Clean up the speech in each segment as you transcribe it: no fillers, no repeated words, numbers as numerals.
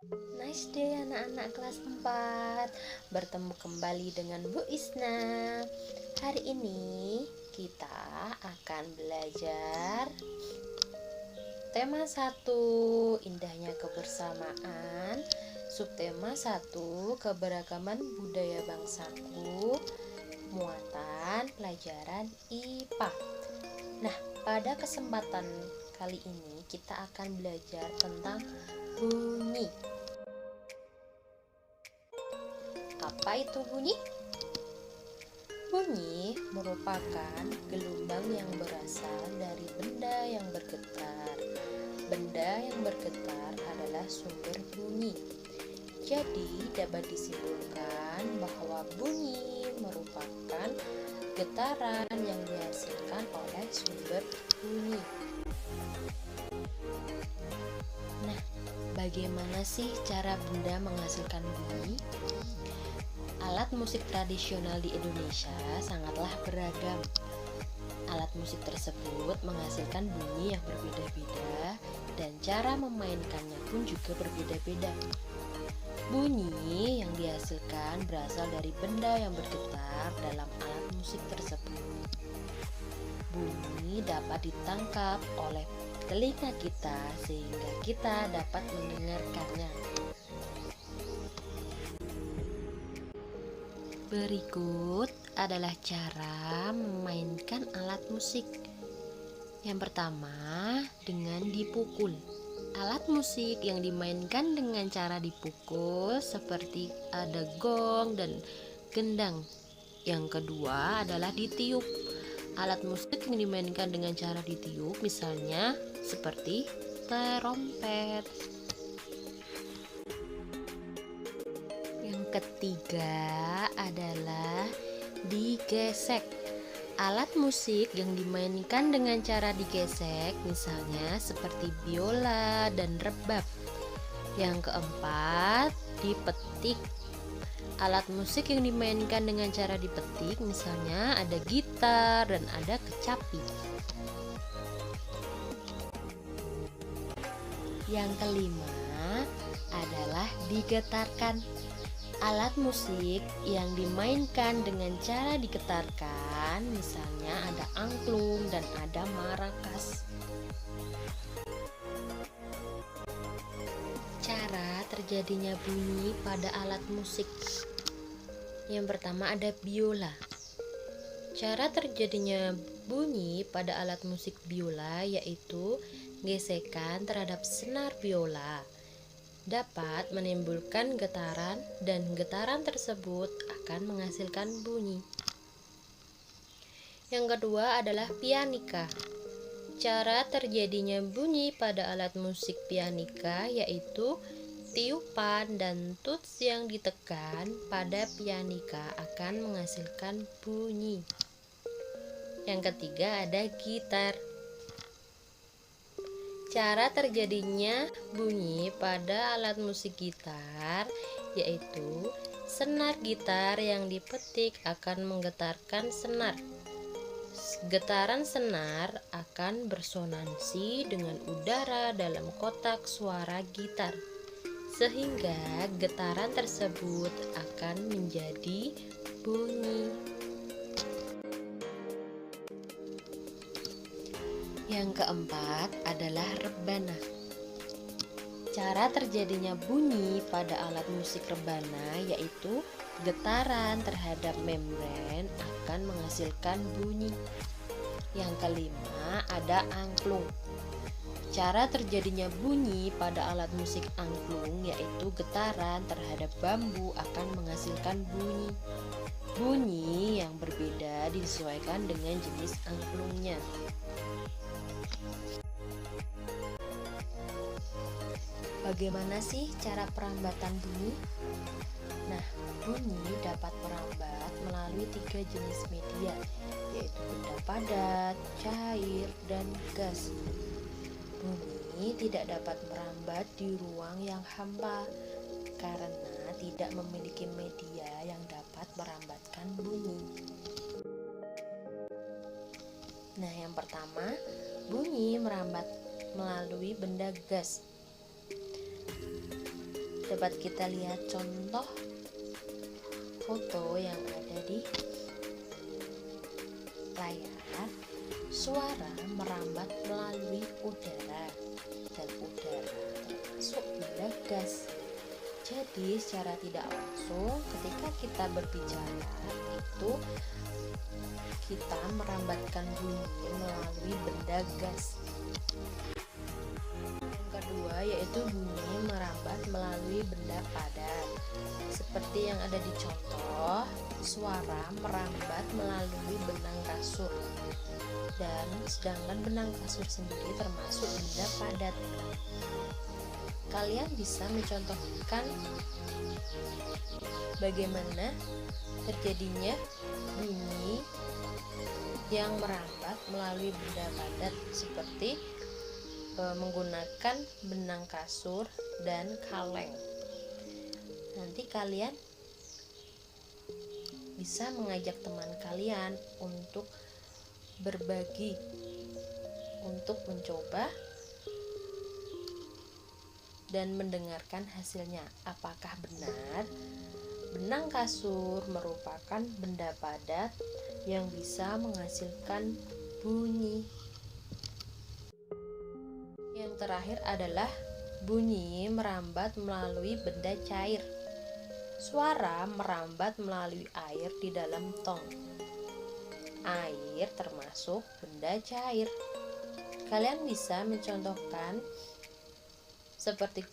Nice day anak-anak kelas 4. Bertemu kembali dengan Bu Isna. Hari ini kita akan belajar tema 1, indahnya kebersamaan. Subtema 1, keberagaman budaya bangsaku. Muatan pelajaran IPA. Nah, pada kesempatan kali ini kita akan belajar tentang bunyi. Apa itu bunyi? Bunyi merupakan gelombang yang berasal dari benda yang bergetar. Benda yang bergetar adalah sumber bunyi. Jadi dapat disimpulkan bahwa bunyi merupakan getaran yang dihasilkan oleh sumber bunyi. Nah, bagaimana sih cara benda menghasilkan bunyi? Alat musik tradisional di Indonesia sangatlah beragam. Alat musik tersebut menghasilkan bunyi yang berbeda-beda dan cara memainkannya pun juga berbeda-beda. Bunyi yang dihasilkan berasal dari benda yang bergetar dalam alat musik tersebut. Bunyi dapat ditangkap oleh telinga kita sehingga kita dapat mendengarkannya. Berikut adalah cara memainkan alat musik. Yang pertama, dengan dipukul. Alat musik yang dimainkan dengan cara dipukul seperti ada gong dan gendang. Yang kedua adalah ditiup. Alat musik yang dimainkan dengan cara ditiup misalnya seperti terompet. Yang ketiga adalah digesek. Alat musik yang dimainkan dengan cara digesek misalnya seperti biola dan rebab. Yang keempat, dipetik. Alat musik yang dimainkan dengan cara dipetik misalnya ada gitar dan ada kecapi. Yang kelima adalah digetarkan. Alat musik yang dimainkan dengan cara digetarkan misalnya ada angklung dan ada marakas. Cara terjadinya bunyi pada alat musik. Yang pertama ada biola. Cara terjadinya bunyi pada alat musik biola yaitu gesekan terhadap senar biola dapat menimbulkan getaran dan getaran tersebut akan menghasilkan bunyi. Yang kedua adalah pianika. Cara terjadinya bunyi pada alat musik pianika yaitu tiupan dan tuts yang ditekan pada pianika akan menghasilkan bunyi. Yang ketiga ada gitar. Cara terjadinya bunyi pada alat musik gitar yaitu senar gitar yang dipetik akan menggetarkan senar. Getaran senar akan bersonansi dengan udara dalam kotak suara gitar, sehingga getaran tersebut akan menjadi bunyi. Yang keempat adalah rebana. Cara terjadinya bunyi pada alat musik rebana yaitu getaran terhadap membran akan menghasilkan bunyi. Yang kelima ada angklung. Cara terjadinya bunyi pada alat musik angklung yaitu getaran terhadap bambu akan menghasilkan bunyi. Bunyi yang berbeda disesuaikan dengan jenis angklungnya. Bagaimana sih cara perambatan bunyi? Nah, bunyi dapat merambat melalui 3 jenis media, yaitu benda padat, cair, dan gas. Bunyi tidak dapat merambat di ruang yang hampa karena tidak memiliki media yang dapat merambatkan bunyi. Nah, yang pertama, bunyi merambat melalui benda gas. dapat kita lihat contoh foto yang ada di layar. Suara merambat melalui udara, dan udara termasuk benda gas. Jadi secara tidak langsung ketika kita berbicara itu kita merambatkan bunyi melalui benda gas. Yang kedua yaitu bunyi merambat melalui benda padat. Seperti yang ada di contoh, suara merambat melalui benang kasur. Dan sedangkan benang kasur sendiri termasuk benda padat. Kalian bisa mencontohkan bagaimana terjadinya bunyi yang merambat melalui benda padat seperti menggunakan benang kasur dan kaleng. Nanti kalian bisa mengajak teman kalian untuk berbagi, untuk mencoba dan mendengarkan hasilnya. Apakah benar benang kasur merupakan benda padat yang bisa menghasilkan bunyi? Yang terakhir adalah bunyi merambat melalui benda cair. Suara merambat melalui air di dalam tong. Air termasuk benda cair. Kalian bisa mencontohkan seperti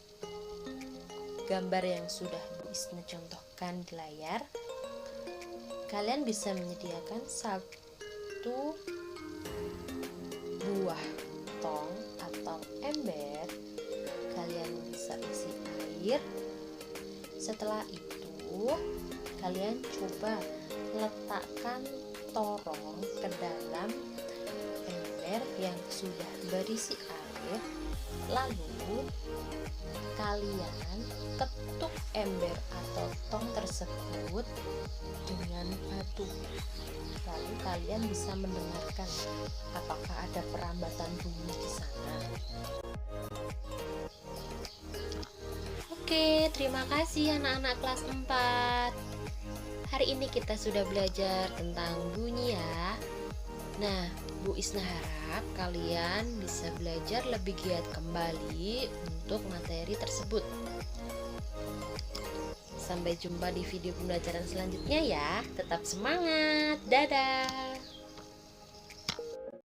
gambar yang sudah Bu Isna contohkan di layar. Kalian bisa menyediakan satu buah tong atau ember. Kalian bisa isi air. Setelah itu kalian coba letakkan torong ke dalam ember yang sudah berisi air. Lalu kalian ketuk ember atau tong tersebut dengan batu. Lalu kalian bisa mendengarkan apakah ada perambatan bunyi di sana. Oke, terima kasih anak-anak kelas 4. Hari ini kita sudah belajar tentang bunyi ya. Nah, Bu Isna harap kalian bisa belajar lebih giat kembali untuk materi tersebut. Sampai jumpa di video pembelajaran selanjutnya ya. Tetap semangat. Dadah.